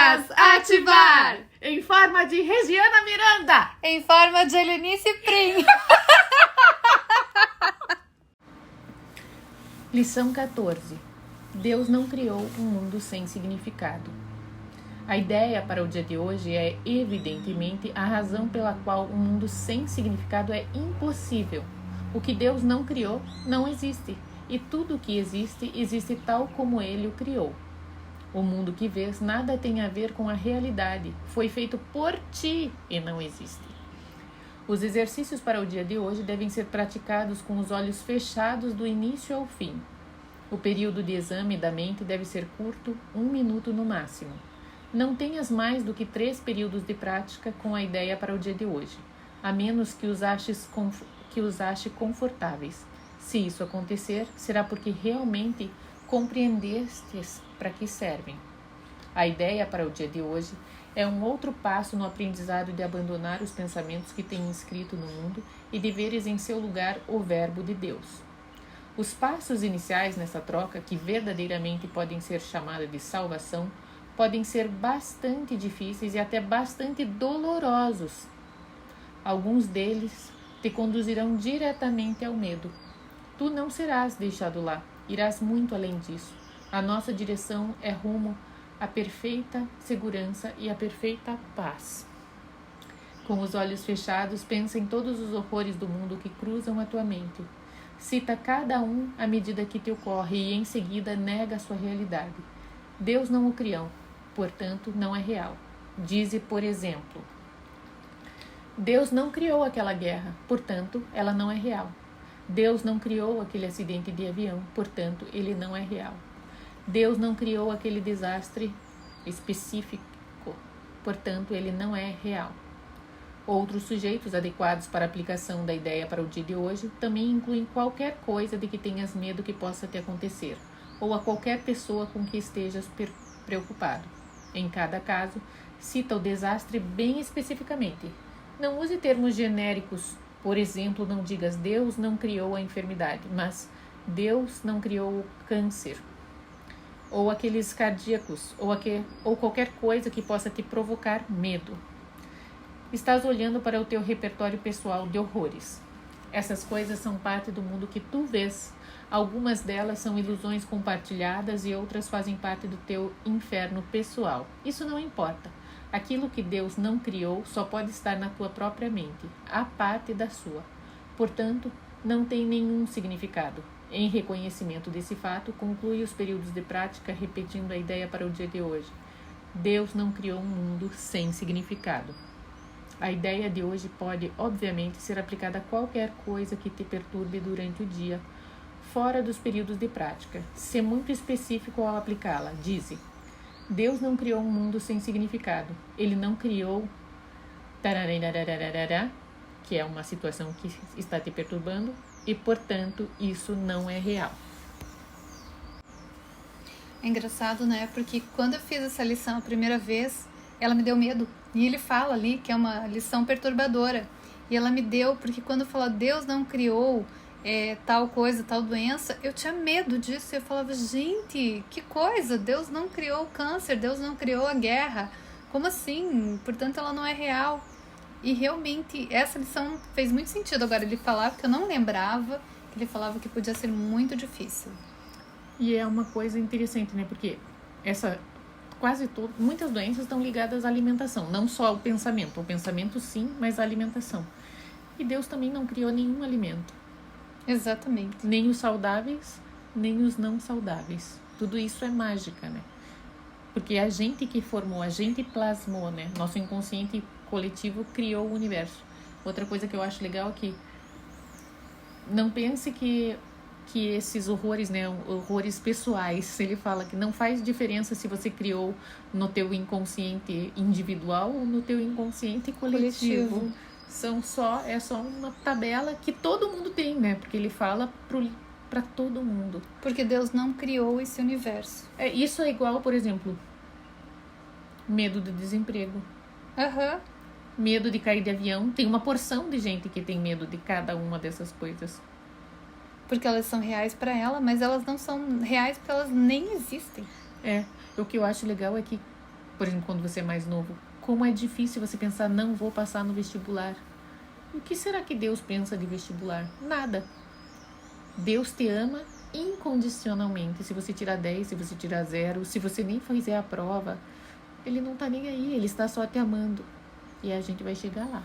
Ideias ativar! Em forma de Regiana Miranda! Em forma de Helenice Prim! Lição 14. Deus não criou um mundo sem significado. A ideia para o dia de hoje é, evidentemente, a razão pela qual um mundo sem significado é impossível. O que Deus não criou não existe, e tudo o que existe, existe tal como Ele o criou. O mundo que vês nada tem a ver com a realidade, foi feito por ti e não existe. Os exercícios para o dia de hoje devem ser praticados com os olhos fechados do início ao fim. O período de exame da mente deve ser curto, 1 minuto no máximo. Não tenhas mais do que 3 períodos de prática com a ideia para o dia de hoje, a menos que os ache confortáveis. Se isso acontecer, será porque realmente compreendestes para que servem. A ideia para o dia de hoje é um outro passo no aprendizado de abandonar os pensamentos que têm inscrito no mundo e de veres em seu lugar o Verbo de Deus. Os passos iniciais nessa troca, que verdadeiramente podem ser chamados de salvação, podem ser bastante difíceis e até bastante dolorosos. Alguns deles te conduzirão diretamente ao medo. Tu não serás deixado lá, irás muito além disso. A nossa direção é rumo à perfeita segurança e à perfeita paz. Com os olhos fechados, pensa em todos os horrores do mundo que cruzam a tua mente. Cita cada um à medida que te ocorre e em seguida nega a sua realidade. Deus não o criou, portanto não é real. Dize, por exemplo, Deus não criou aquela guerra, portanto ela não é real. Deus não criou aquele acidente de avião, portanto ele não é real. Deus não criou aquele desastre específico, portanto ele não é real. Outros sujeitos adequados para a aplicação da ideia para o dia de hoje também incluem qualquer coisa de que tenhas medo que possa te acontecer, ou a qualquer pessoa com que estejas preocupado. Em cada caso, cita o desastre bem especificamente. Não use termos genéricos, por exemplo, não digas Deus não criou a enfermidade, mas Deus não criou o câncer, ou aqueles cardíacos, ou qualquer coisa que possa te provocar medo. Estás olhando para o teu repertório pessoal de horrores. Essas coisas são parte do mundo que tu vês. Algumas delas são ilusões compartilhadas e outras fazem parte do teu inferno pessoal. Isso não importa. Aquilo que Deus não criou só pode estar na tua própria mente, a parte da sua. Portanto, não tem nenhum significado. Em reconhecimento desse fato, conclui os períodos de prática repetindo a ideia para o dia de hoje. Deus não criou um mundo sem significado. A ideia de hoje pode, obviamente, ser aplicada a qualquer coisa que te perturbe durante o dia, fora dos períodos de prática. Ser muito específico ao aplicá-la. Dize, Deus não criou um mundo sem significado. Ele não criou que é uma situação que está te perturbando e, portanto, isso não é real. É engraçado, né? Porque quando eu fiz essa lição a primeira vez, ela me deu medo. E ele fala ali que é uma lição perturbadora. E ela me deu, porque quando fala Deus não criou tal coisa, tal doença, eu tinha medo disso. Eu falava, gente, que coisa, Deus não criou o câncer, Deus não criou a guerra. Como assim? Portanto, ela não é real. E realmente, essa lição fez muito sentido agora ele falar, porque eu não lembrava que ele falava que podia ser muito difícil. E é uma coisa interessante, né? Porque muitas doenças estão ligadas à alimentação, não só ao pensamento. O pensamento sim, mas a alimentação. E Deus também não criou nenhum alimento. Exatamente. Nem os saudáveis, nem os não saudáveis. Tudo isso é mágica, né? Porque a gente que formou, a gente plasmou, né? Nosso inconsciente coletivo criou o universo. Outra coisa que eu acho legal é que não pense que esses horrores, né, horrores pessoais, ele fala que não faz diferença se você criou no teu inconsciente individual ou no teu inconsciente coletivo. É só uma tabela que todo mundo tem, né? Porque ele fala para todo mundo. Porque Deus não criou esse universo. Isso é igual, por exemplo, medo do desemprego. Medo de cair de avião. Tem uma porção de gente que tem medo de cada uma dessas coisas. Porque elas são reais para ela, mas elas não são reais porque elas nem existem. O que eu acho legal é que Por exemplo, quando você é mais novo, como é difícil você pensar, não vou passar no vestibular. O que será que Deus pensa de vestibular? Nada. Deus te ama incondicionalmente. Se você tirar 10, se você tirar 0, se você nem fizer a prova, Ele não tá nem aí, Ele está só te amando. E a gente vai chegar lá.